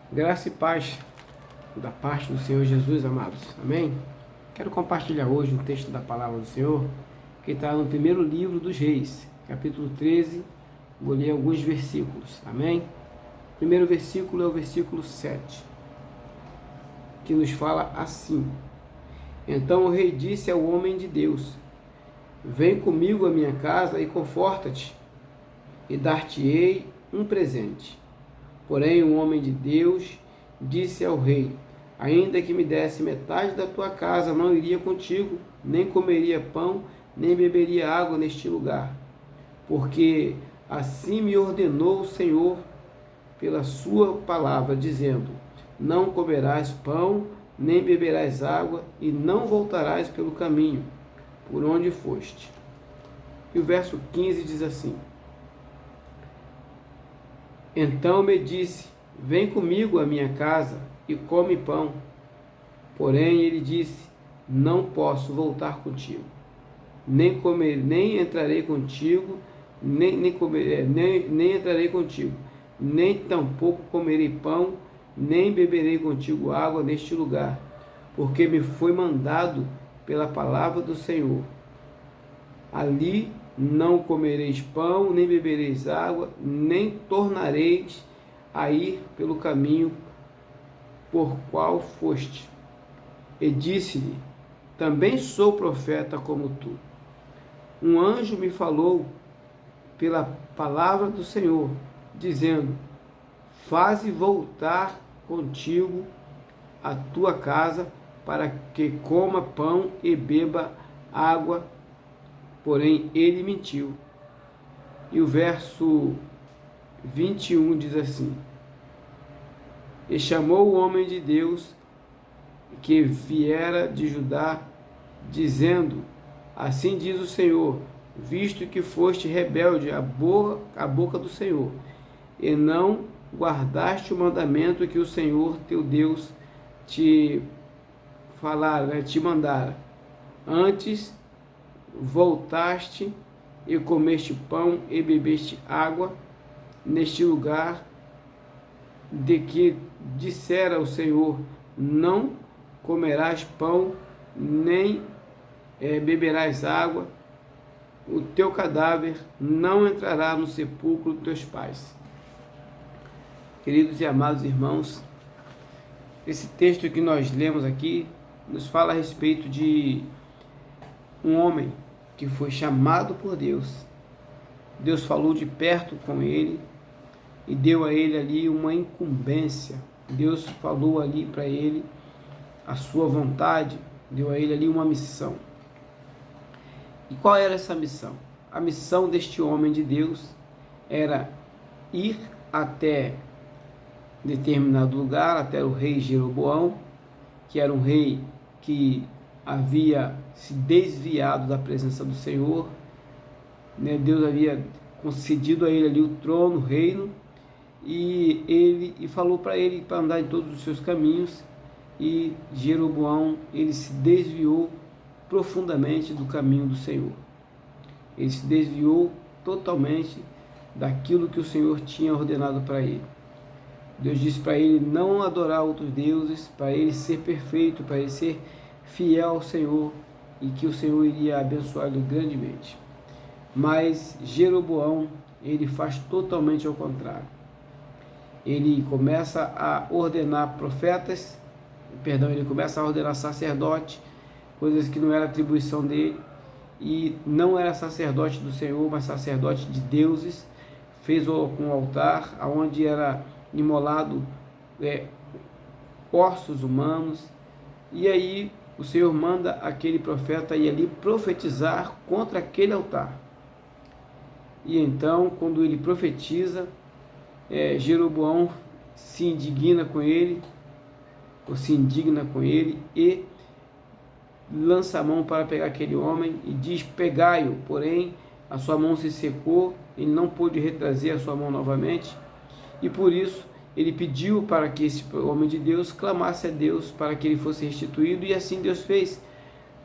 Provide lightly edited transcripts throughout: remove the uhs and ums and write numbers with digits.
Graça e paz da parte do Senhor Jesus, amados. Amém? Quero compartilhar hoje um texto da palavra do Senhor, que está no primeiro livro dos Reis, capítulo 13. Vou ler alguns versículos. Amém? O primeiro versículo é o versículo 7, que nos fala assim: Então o rei disse ao homem de Deus: Vem comigo à minha casa e conforta-te, e dar-te-ei um presente. Porém, o homem de Deus disse ao rei: Ainda que me desse metade da tua casa, não iria contigo, nem comeria pão, nem beberia água neste lugar. Porque assim me ordenou o Senhor pela sua palavra, dizendo: Não comerás pão, nem beberás água, e não voltarás pelo caminho por onde foste. E o verso 15 diz assim: Então me disse: Vem comigo à minha casa e come pão. Porém ele disse: Não posso voltar contigo, nem comer, nem entrarei contigo, nem entrarei contigo, nem tampouco comerei pão, nem beberei contigo água neste lugar, porque me foi mandado pela palavra do Senhor. Ali não comereis pão, nem bebereis água, nem tornareis a ir pelo caminho por qual foste. E disse-lhe: Também sou profeta como tu. Um anjo me falou pela palavra do Senhor, dizendo: Faze voltar contigo a tua casa, para que coma pão e beba água. Porém, ele mentiu. E o verso 21 diz assim: E chamou o homem de Deus que viera de Judá, dizendo: Assim diz o Senhor, visto que foste rebelde à boca do Senhor, e não guardaste o mandamento que o Senhor teu Deus te falara, te mandara. Antes voltaste e comeste pão e bebeste água neste lugar de que dissera o Senhor: Não comerás pão, nem beberás água, o teu cadáver não entrará no sepulcro dos teus pais. Queridos e amados irmãos, esse texto que nós lemos aqui nos fala a respeito de um homem que foi chamado por Deus. Deus falou de perto com ele e deu a ele ali uma incumbência. Deus falou ali para ele a sua vontade, deu a ele ali uma missão. E qual era essa missão? A missão deste homem de Deus era ir até determinado lugar, até o rei Jeroboão, que era um rei que havia se desviado da presença do Senhor, né? Deus havia concedido a ele ali o trono, o reino, e falou para ele para andar em todos os seus caminhos, e Jeroboão, ele se desviou profundamente do caminho do Senhor. Ele se desviou totalmente daquilo que o Senhor tinha ordenado para ele. Deus disse para ele não adorar outros deuses, para ele ser perfeito, para ele ser fiel ao Senhor, e que o Senhor iria abençoá-lo grandemente. Mas Jeroboão, ele faz totalmente ao contrário. Ele começa a ordenar profetas, ele começa a ordenar sacerdote, coisas que não era atribuição dele, e não era sacerdote do Senhor, mas sacerdote de deuses. Fez um altar onde era imolado ossos humanos, e aí o Senhor manda aquele profeta ir ali profetizar contra aquele altar. E então, quando ele profetiza, Jeroboão se indigna com ele, e lança a mão para pegar aquele homem e diz: Pegai-o. Porém, a sua mão se secou, ele não pôde retrazer a sua mão novamente, e por isso ele pediu para que esse homem de Deus clamasse a Deus para que ele fosse restituído, e assim Deus fez.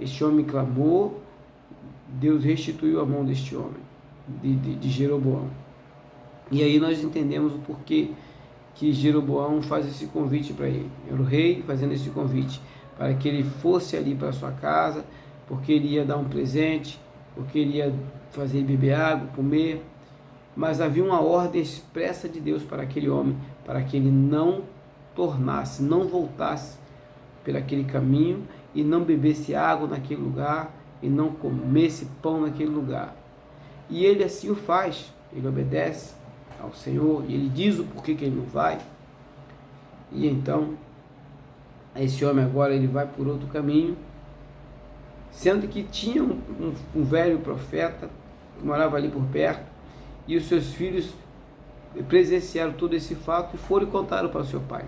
Este homem clamou, Deus restituiu a mão deste homem, de Jeroboão. E aí nós entendemos o porquê que Jeroboão faz esse convite para ele. Era o rei fazendo esse convite para que ele fosse ali para sua casa, porque ele ia dar um presente, porque ele ia fazer beber água, comer. Mas havia uma ordem expressa de Deus para aquele homem, para que ele não tornasse, não voltasse por aquele caminho e não bebesse água naquele lugar e não comesse pão naquele lugar. E ele assim o faz, ele obedece ao Senhor e ele diz o porquê que ele não vai. E então, esse homem agora ele vai por outro caminho, sendo que tinha um velho profeta que morava ali por perto, e os seus filhos presenciaram todo esse fato e foram e contaram para o seu pai.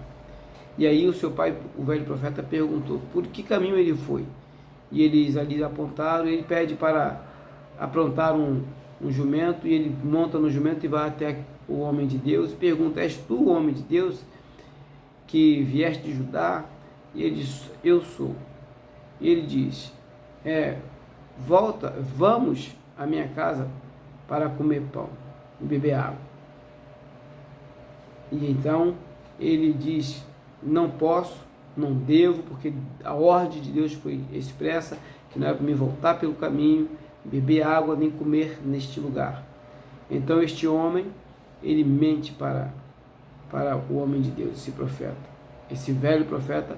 E aí o seu pai, o velho profeta, perguntou por que caminho ele foi. E eles ali apontaram, ele pede para aprontar um jumento, e ele monta no jumento e vai até o homem de Deus e pergunta: és tu o homem de Deus que vieste de Judá? E ele diz: eu sou. E ele diz: volta, vamos à minha casa para comer pão e beber água. E então ele diz: não posso, não devo, porque a ordem de Deus foi expressa, que não era para me voltar pelo caminho, beber água, nem comer neste lugar. Então este homem, ele mente para o homem de Deus, esse profeta. Esse velho profeta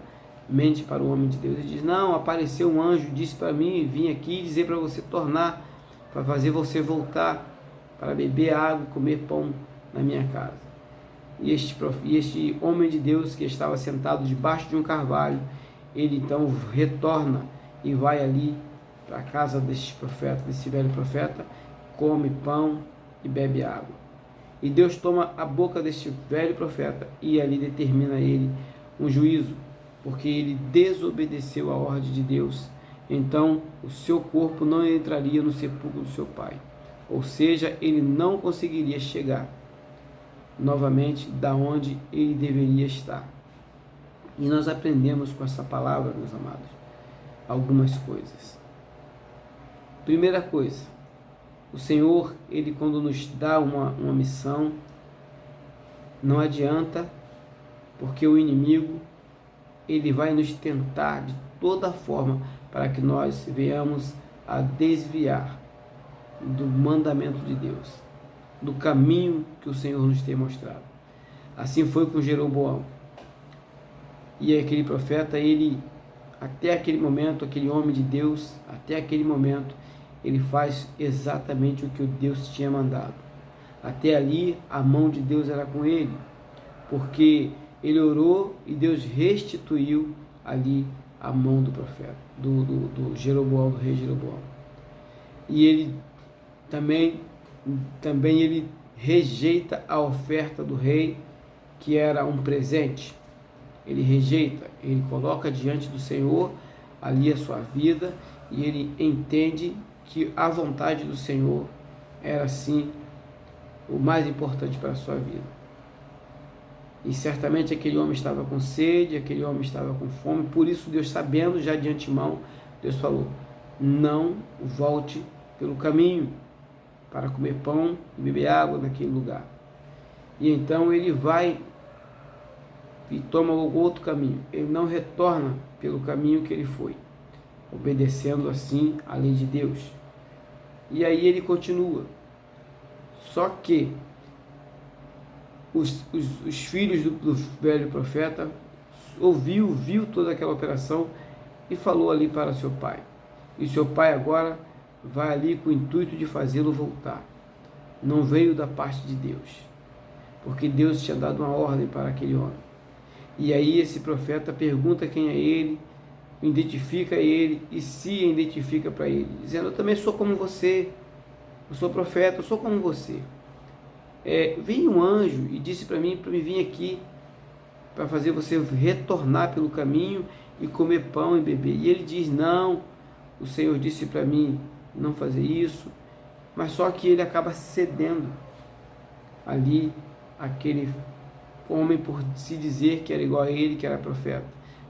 mente para o homem de Deus e diz: não, apareceu um anjo, disse para mim, vim aqui dizer para você tornar, para fazer você voltar, para beber água e comer pão na minha casa. E este homem de Deus, que estava sentado debaixo de um carvalho, ele então retorna e vai ali para a casa deste profeta, desse velho profeta, come pão e bebe água. E Deus toma a boca deste velho profeta e ali determina a ele um juízo, porque ele desobedeceu a ordem de Deus. Então o seu corpo não entraria no sepulcro do seu pai, ou seja, ele não conseguiria chegar novamente da onde ele deveria estar. E nós aprendemos com essa palavra, meus amados, algumas coisas. Primeira coisa, o Senhor, ele quando nos dá uma missão, não adianta, porque o inimigo, ele vai nos tentar de toda forma para que nós venhamos a desviar do mandamento de Deus, do caminho que o Senhor nos tem mostrado. Assim foi com Jeroboão. E aquele profeta, ele, até aquele momento, aquele homem de Deus, até aquele momento, ele faz exatamente o que o Deus tinha mandado. Até ali, a mão de Deus era com ele, porque ele orou e Deus restituiu ali a mão do profeta, do Jeroboão, do rei Jeroboão. E ele também ele rejeita a oferta do rei, que era um presente. Ele rejeita, ele coloca diante do Senhor ali a sua vida, e ele entende que a vontade do Senhor era sim o mais importante para a sua vida. E certamente aquele homem estava com sede, aquele homem estava com fome, por isso Deus, sabendo já de antemão, Deus falou: não volte pelo caminho para comer pão e beber água naquele lugar. E então ele vai e toma outro caminho. Ele não retorna pelo caminho que ele foi, obedecendo assim a lei de Deus. E aí ele continua. Só que os filhos do velho profeta viu toda aquela operação e falou ali para seu pai. E seu pai agora vai ali com o intuito de fazê-lo voltar. Não veio da parte de Deus, porque Deus tinha dado uma ordem para aquele homem. E aí esse profeta pergunta quem é ele, identifica ele e se identifica para ele, dizendo: eu também sou como você, eu sou profeta, eu sou como você. Veio um anjo e disse para mim vir aqui para fazer você retornar pelo caminho e comer pão e beber. E ele diz: não, o Senhor disse para mim não fazer isso. Mas só que ele acaba cedendo ali aquele homem, por se dizer que era igual a ele, que era profeta,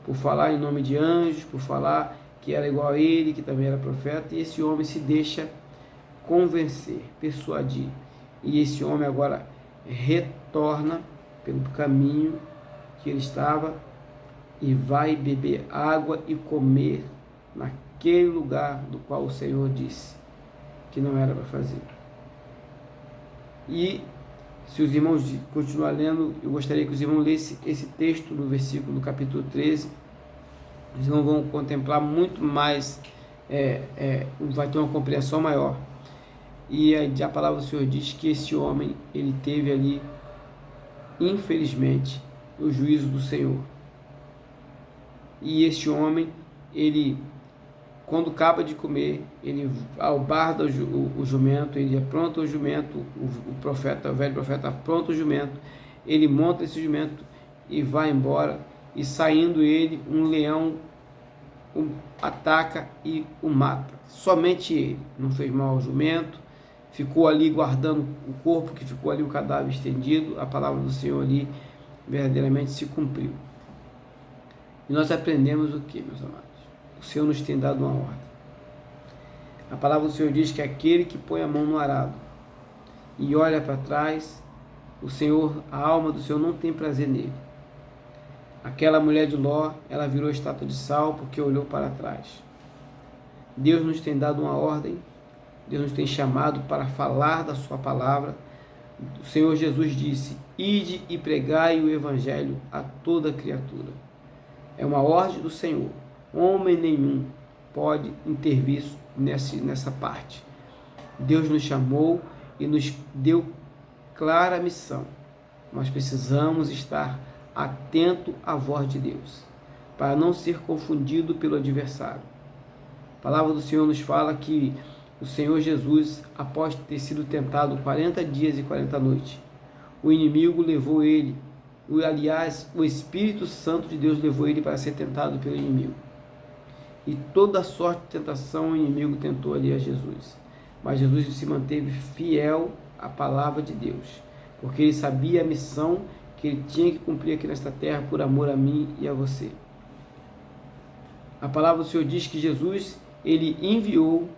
por falar em nome de anjos, por falar que era igual a ele, que também era profeta. E esse homem se deixa convencer, persuadir, e esse homem agora retorna pelo caminho que ele estava e vai beber água e comer naquele lugar do qual o Senhor disse que não era para fazer. E se os irmãos continuar lendo, eu gostaria que os irmãos lessem esse texto no versículo do capítulo 13. Os irmãos vão contemplar muito mais, vai ter uma compreensão maior. E a palavra do Senhor diz que esse homem, ele teve ali, infelizmente, o juízo do Senhor. E este homem, ele, quando acaba de comer, ele albarda o jumento, ele apronta o jumento, o velho profeta apronta o jumento, ele monta esse jumento e vai embora, e saindo ele, um leão o ataca e o mata. Somente ele, não fez mal ao jumento, ficou ali guardando o corpo, que ficou ali o cadáver estendido. A palavra do Senhor ali verdadeiramente se cumpriu. E nós aprendemos o que, meus amados? O Senhor nos tem dado uma ordem. A palavra do Senhor diz que aquele que põe a mão no arado e olha para trás, o Senhor, a alma do Senhor não tem prazer nele. Aquela mulher de Ló, ela virou estátua de sal porque olhou para trás. Deus nos tem dado uma ordem, Deus nos tem chamado para falar da sua palavra. O Senhor Jesus disse: ide e pregai o evangelho a toda criatura. É uma ordem do Senhor. Homem nenhum pode intervir nessa parte. Deus nos chamou e nos deu clara missão. Nós precisamos estar atento à voz de Deus, para não ser confundido pelo adversário. A palavra do Senhor nos fala que o Senhor Jesus, após ter sido tentado 40 dias e 40 noites, o inimigo levou ele, aliás, o Espírito Santo de Deus levou ele para ser tentado pelo inimigo. E toda sorte de tentação o inimigo tentou ali a Jesus. Mas Jesus se manteve fiel à palavra de Deus, porque ele sabia a missão que ele tinha que cumprir aqui nesta terra por amor a mim e a você. A palavra do Senhor diz que Jesus, ele enviou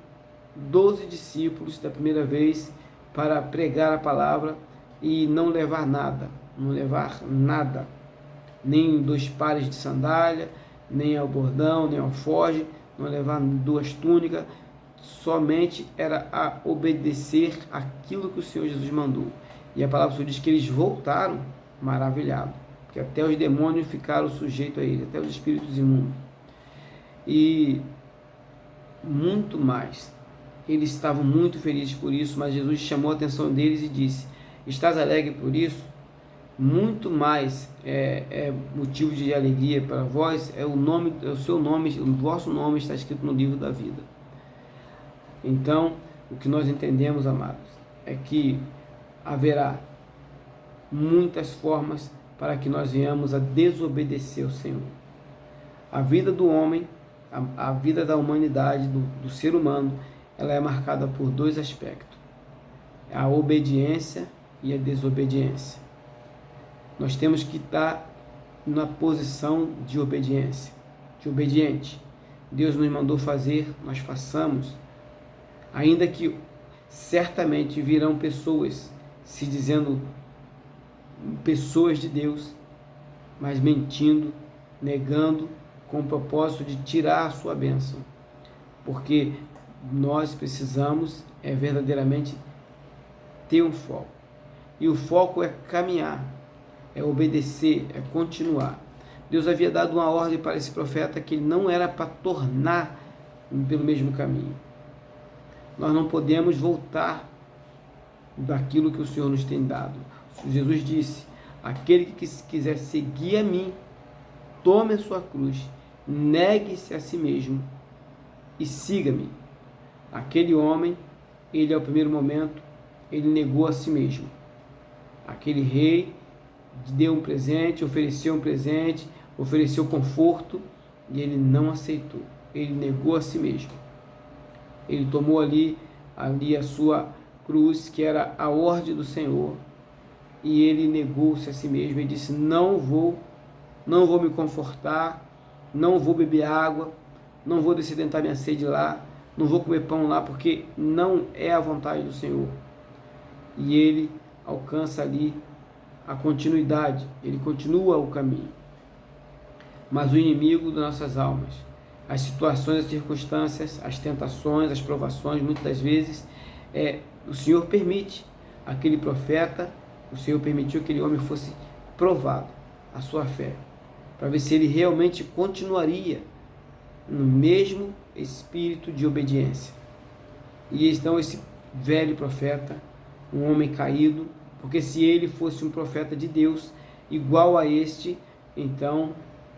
12 discípulos da primeira vez para pregar a palavra e não levar nada, nem 2 pares de sandália, nem albordão, nem alforje, não levar 2 túnicas, somente era a obedecer aquilo que o Senhor Jesus mandou. E a palavra do Senhor diz que eles voltaram maravilhados, porque até os demônios ficaram sujeitos a ele, até os espíritos imundos. E muito mais, eles estavam muito felizes por isso, mas Jesus chamou a atenção deles e disse: estás alegre por isso? Muito mais motivo de alegria para vós é o seu nome, o vosso nome está escrito no livro da vida. Então, o que nós entendemos, amados, é que haverá muitas formas para que nós venhamos a desobedecer ao Senhor. A vida do homem, a vida da humanidade, do ser humano, ela é marcada por 2 aspectos: a obediência e a desobediência. Nós temos que estar na posição de obediência, de obediente. Deus nos mandou fazer, nós façamos, ainda que certamente virão pessoas se dizendo pessoas de Deus, mas mentindo, negando, com o propósito de tirar a sua bênção. Porque nós precisamos verdadeiramente ter um foco. E o foco é caminhar, é obedecer, é continuar. Deus havia dado uma ordem para esse profeta que ele não era para tornar pelo mesmo caminho. Nós não podemos voltar daquilo que o Senhor nos tem dado. Jesus disse: aquele que quiser seguir a mim, tome a sua cruz, negue-se a si mesmo e siga-me. Aquele homem, ele ao primeiro momento, ele negou a si mesmo. Aquele rei deu um presente, ofereceu conforto, e ele não aceitou. Ele negou a si mesmo. Ele tomou ali a sua cruz, que era a ordem do Senhor, e ele negou-se a si mesmo e disse: não vou me confortar, não vou beber água, não vou descidentar minha sede lá, não vou comer pão lá, porque não é a vontade do Senhor. E ele alcança ali a continuidade, ele continua o caminho. Mas o inimigo das nossas almas, as situações, as circunstâncias, as tentações, as provações, muitas das vezes, o Senhor permite aquele profeta, o Senhor permitiu que aquele homem fosse provado, a sua fé, para ver se ele realmente continuaria no mesmo espírito de obediência. E então esse velho profeta, um homem caído, porque se ele fosse um profeta de Deus, igual a este, então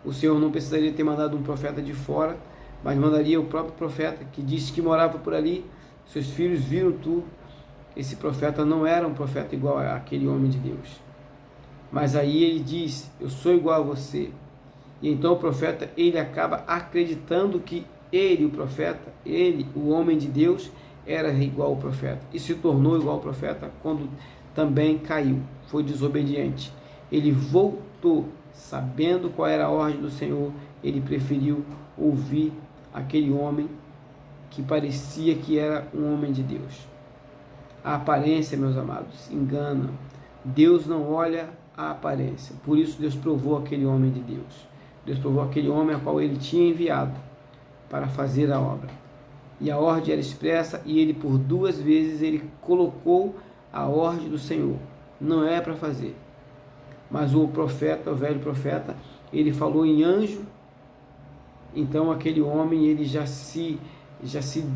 o Senhor não precisaria ter mandado um profeta de fora, mas mandaria o próprio profeta, que disse que morava por ali, seus filhos viram tudo. Esse profeta não era um profeta igual àquele homem de Deus. Mas aí ele diz, eu sou igual a você. E então o profeta, ele acaba acreditando que ele, o profeta, ele, o homem de Deus, era igual ao profeta. E se tornou igual ao profeta quando também caiu, foi desobediente. Ele voltou, sabendo qual era a ordem do Senhor, ele preferiu ouvir aquele homem que parecia que era um homem de Deus. A aparência, meus amados, engana. Deus não olha a aparência. Por isso Deus provou aquele homem de Deus. Deus provou aquele homem a qual ele tinha enviado para fazer a obra. E a ordem era expressa, e ele por 2 vezes ele colocou a ordem do Senhor. Não é para fazer. Mas o profeta, o velho profeta, ele falou em anjo. Então aquele homem, ele já se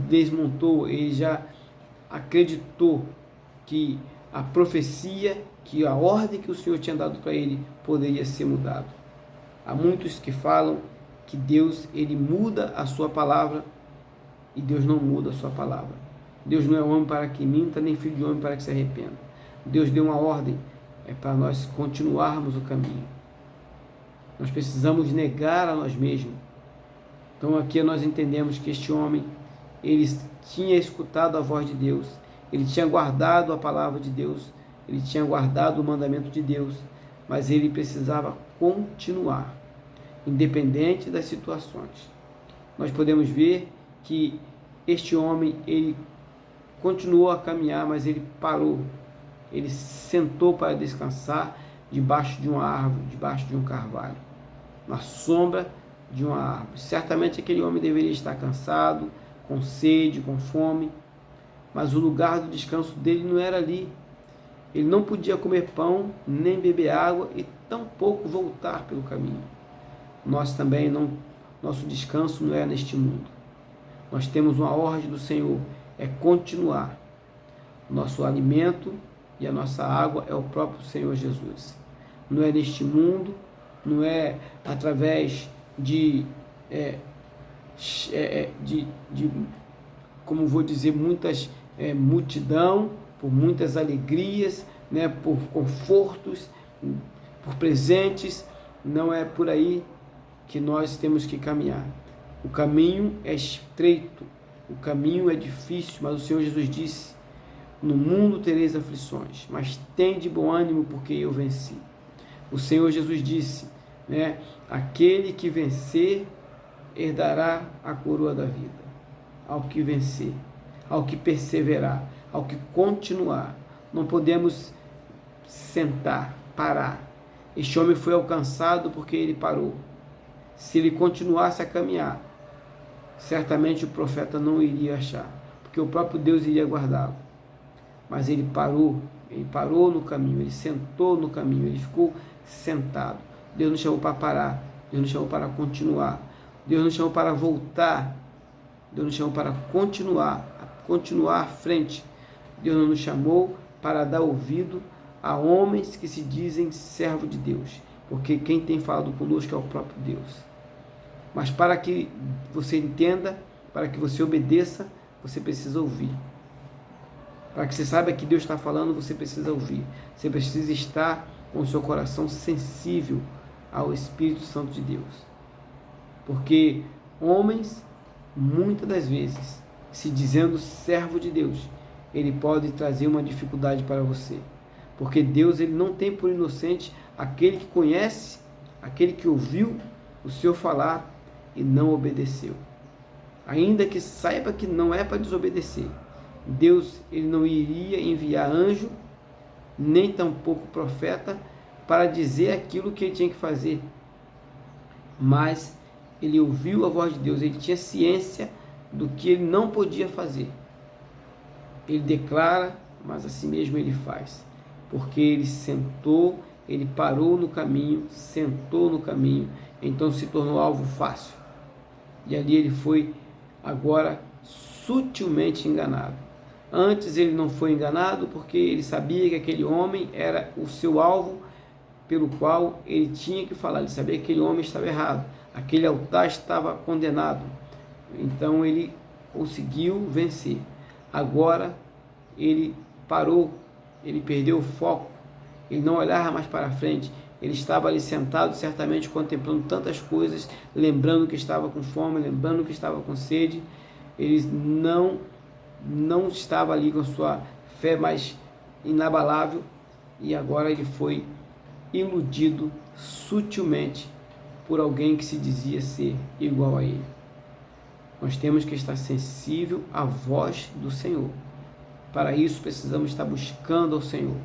desmontou, ele já acreditou que a profecia, que a ordem que o Senhor tinha dado para ele poderia ser mudada. Há muitos que falam que Deus, ele muda a sua palavra, e Deus não muda a sua palavra. Deus não é homem para que minta, nem filho de homem para que se arrependa. Deus deu uma ordem, é para nós continuarmos o caminho. Nós precisamos negar a nós mesmos. Então aqui nós entendemos que este homem, ele tinha escutado a voz de Deus, ele tinha guardado a palavra de Deus, ele tinha guardado o mandamento de Deus, mas ele precisava continuar, independente das situações. Nós podemos ver que este homem, ele continuou a caminhar, mas ele parou, ele sentou para descansar debaixo de uma árvore, debaixo de um carvalho, na sombra de uma árvore. Certamente aquele homem deveria estar cansado, com sede, com fome, mas o lugar do descanso dele não era ali. Ele não podia comer pão, nem beber água e tampouco voltar pelo caminho. Nós também não, nosso descanso não é neste mundo. Nós temos uma ordem do Senhor, é continuar. Nosso alimento e a nossa água é o próprio Senhor Jesus. Não é neste mundo, não é através de como vou dizer, muitas multidão, por muitas alegrias, né, por confortos, por presentes. Não é por aí que nós temos que caminhar. O caminho é estreito, o caminho é difícil, mas o Senhor Jesus disse, no mundo tereis aflições, mas tende bom ânimo, porque eu venci. O Senhor Jesus disse, né, aquele que vencer herdará a coroa da vida. Ao que vencer, ao que perseverar, ao que continuar. Não podemos sentar, parar. Este homem foi alcançado porque ele parou. Se ele continuasse a caminhar, certamente o profeta não iria achar, porque o próprio Deus iria guardá-lo. Mas ele parou no caminho, ele sentou no caminho, ele ficou sentado. Deus nos chamou para parar, Deus nos chamou para continuar, Deus nos chamou para voltar, Deus nos chamou para continuar à frente. Deus não nos chamou para dar ouvido a homens que se dizem servo de Deus, porque quem tem falado conosco é o próprio Deus. Mas para que você entenda, para que você obedeça, você precisa ouvir. Para que você saiba que Deus está falando, você precisa ouvir. Você precisa estar com o seu coração sensível ao Espírito Santo de Deus. Porque homens, muitas das vezes, se dizendo servo de Deus, ele pode trazer uma dificuldade para você. Porque Deus, ele não tem por inocente aquele que conhece, aquele que ouviu o Senhor falar e não obedeceu. Ainda que saiba que não é para desobedecer, Deus, ele não iria enviar anjo, nem tampouco profeta, para dizer aquilo que ele tinha que fazer, mas ele ouviu a voz de Deus, ele tinha ciência do que ele não podia fazer. Ele declara, mas assim mesmo ele faz, porque ele sentou, ele parou no caminho, sentou no caminho, então se tornou alvo fácil. E ali ele foi agora sutilmente enganado. Antes ele não foi enganado porque ele sabia que aquele homem era o seu alvo pelo qual ele tinha que falar. Ele sabia que aquele homem estava errado, aquele altar estava condenado. Então ele conseguiu vencer. Agora ele parou, ele perdeu o foco, ele não olhava mais para frente. Ele estava ali sentado, certamente contemplando tantas coisas, lembrando que estava com fome, lembrando que estava com sede. Ele não estava ali com sua fé mais inabalável, e agora ele foi iludido sutilmente por alguém que se dizia ser igual a ele. Nós temos que estar sensível à voz do Senhor. Para isso precisamos estar buscando ao Senhor,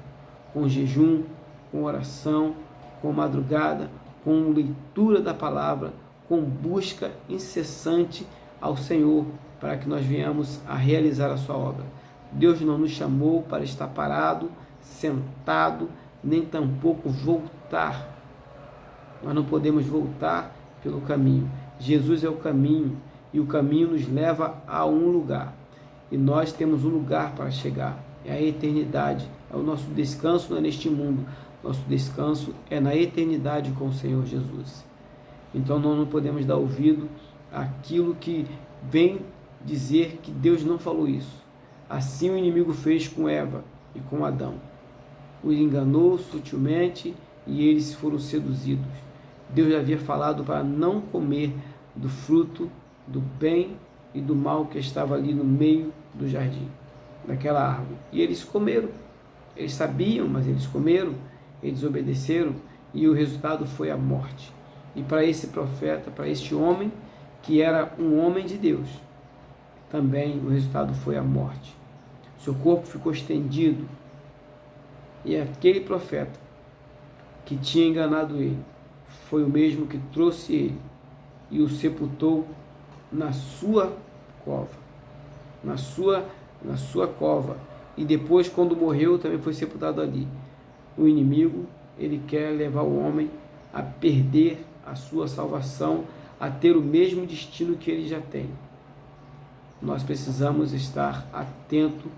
com jejum, com oração, com madrugada, com leitura da palavra, com busca incessante ao Senhor, para que nós venhamos a realizar a sua obra. Deus não nos chamou para estar parado, sentado, nem tampouco voltar. Nós não podemos voltar pelo caminho. Jesus é o caminho, e o caminho nos leva a um lugar. E nós temos um lugar para chegar, é a eternidade, é o nosso descanso, não é neste mundo. Nosso descanso é na eternidade com o Senhor Jesus. Então nós não podemos dar ouvido àquilo que vem dizer que Deus não falou isso. Assim o inimigo fez com Eva e com Adão. O enganou sutilmente e eles foram seduzidos. Deus havia falado para não comer do fruto do bem e do mal que estava ali no meio do jardim, daquela árvore. E eles comeram. Eles sabiam, mas eles comeram. Eles obedeceram e o resultado foi a morte. E para esse profeta, para este homem, que era um homem de Deus, também o resultado foi a morte. Seu corpo ficou estendido, e aquele profeta que tinha enganado ele foi o mesmo que trouxe ele e o sepultou na sua cova, na sua cova, e depois, quando morreu, também foi sepultado ali. O inimigo, ele quer levar o homem a perder a sua salvação, a ter o mesmo destino que ele já tem. Nós precisamos estar atento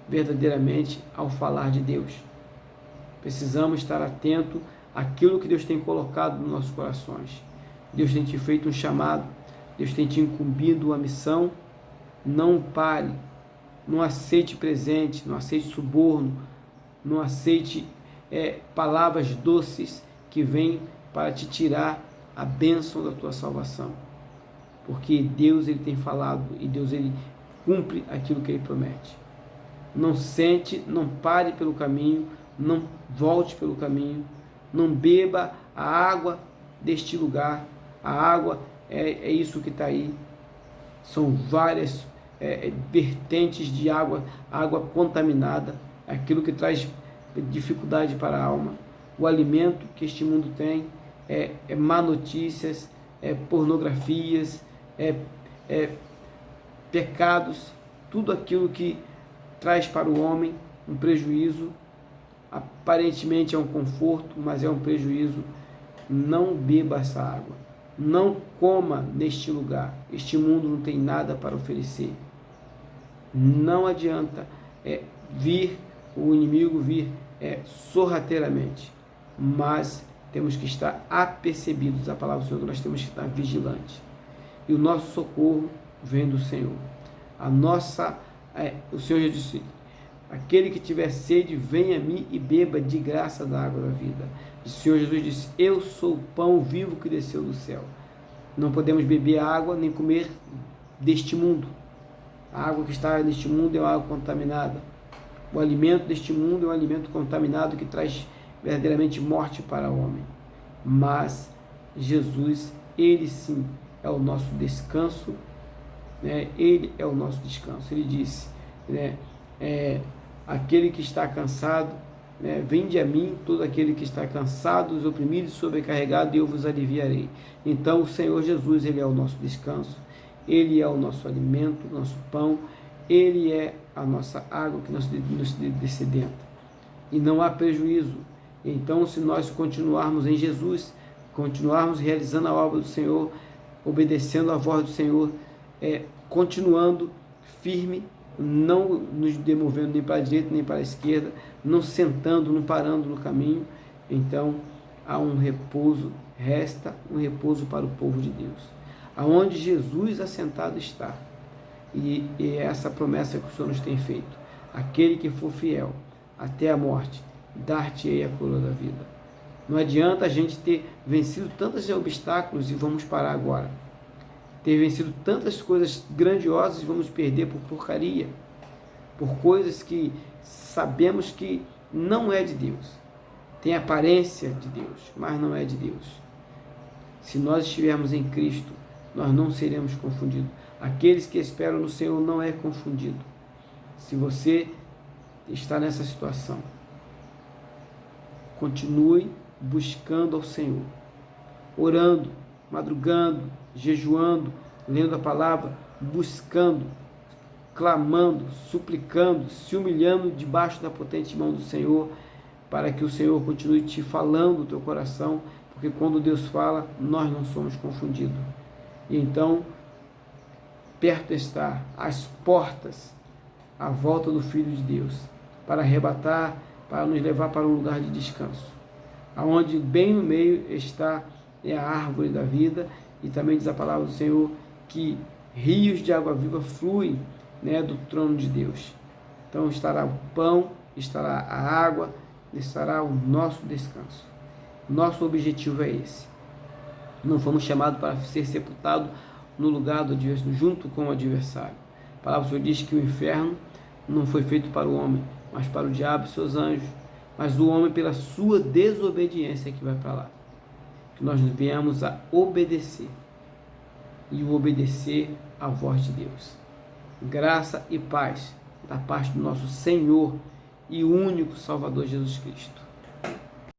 verdadeiramente ao falar de Deus. Precisamos estar atento àquilo que Deus tem colocado nos nossos corações. Deus tem te feito um chamado, Deus tem te incumbido uma missão. Não pare, não aceite presente, não aceite suborno, não aceite palavras doces que vêm para te tirar a bênção da tua salvação, porque Deus, ele tem falado, e Deus, ele cumpre aquilo que ele promete. Não sente, não pare pelo caminho, não volte pelo caminho, não beba a água deste lugar. A água é isso que está aí, são várias vertentes de água contaminada, aquilo que traz dificuldade para a alma. O alimento que este mundo tem é má notícias, pornografias, pecados, tudo aquilo que traz para o homem um prejuízo. Aparentemente é um conforto, mas é um prejuízo. Não beba essa água, não coma neste lugar. Este mundo não tem nada para oferecer. Não adianta o inimigo vir sorrateiramente, mas temos que estar apercebidos. A palavra do Senhor, nós temos que estar vigilantes. E o nosso socorro vem do Senhor. O Senhor já disse: aquele que tiver sede, venha a mim e beba de graça da água da vida. O Senhor Jesus disse: eu sou o pão vivo que desceu do céu. Não podemos beber água nem comer deste mundo. A água que está neste mundo é uma água contaminada. O alimento deste mundo é um alimento contaminado que traz verdadeiramente morte para o homem. Mas Jesus, ele sim é o nosso descanso, né? Ele é o nosso descanso. Ele disse, né? Aquele que está cansado, né? Vinde a mim, todo aquele que está cansado, oprimido e sobrecarregado, e eu vos aliviarei. Então o Senhor Jesus, Ele é o nosso descanso, Ele é o nosso alimento, o nosso pão, Ele é a nossa água que nos dessedenta. E não há prejuízo. Então, se nós continuarmos em Jesus, continuarmos realizando a obra do Senhor, obedecendo a voz do Senhor, continuando firme, não nos demovendo nem para a direita nem para a esquerda, não sentando, não parando no caminho, então há um repouso, resta um repouso para o povo de Deus, aonde Jesus assentado está. E é essa promessa que o Senhor nos tem feito: aquele que for fiel até a morte, dar-te-ei a coroa da vida. Não adianta a gente ter vencido tantos obstáculos e vamos parar agora. Ter vencido tantas coisas grandiosas e vamos perder por porcaria, por coisas que sabemos que não é de Deus. Tem aparência de Deus, mas não é de Deus. Se nós estivermos em Cristo, nós não seremos confundidos. Aqueles que esperam no Senhor não é confundido. Se você está nessa situação, continue buscando ao Senhor, orando, madrugando, jejuando, lendo a palavra, buscando, clamando, suplicando, se humilhando debaixo da potente mão do Senhor, para que o Senhor continue te falando o teu coração, porque quando Deus fala, nós não somos confundidos. E então, perto está as portas à volta do Filho de Deus, para arrebatar, para nos levar para um lugar de descanso, aonde bem no meio está a árvore da vida, e também diz a palavra do Senhor que rios de água viva fluem, do trono de Deus. Então estará o pão, estará a água, estará o nosso descanso. Nosso objetivo é esse. Não fomos chamados para ser sepultados no lugar do adversário, junto com o adversário. A palavra do Senhor diz que o inferno não foi feito para o homem, mas para o diabo e seus anjos. Mas o homem, pela sua desobediência, é que vai para lá. Que nós venhamos a obedecer. E o obedecer à voz de Deus. Graça e paz da parte do nosso Senhor e único Salvador Jesus Cristo.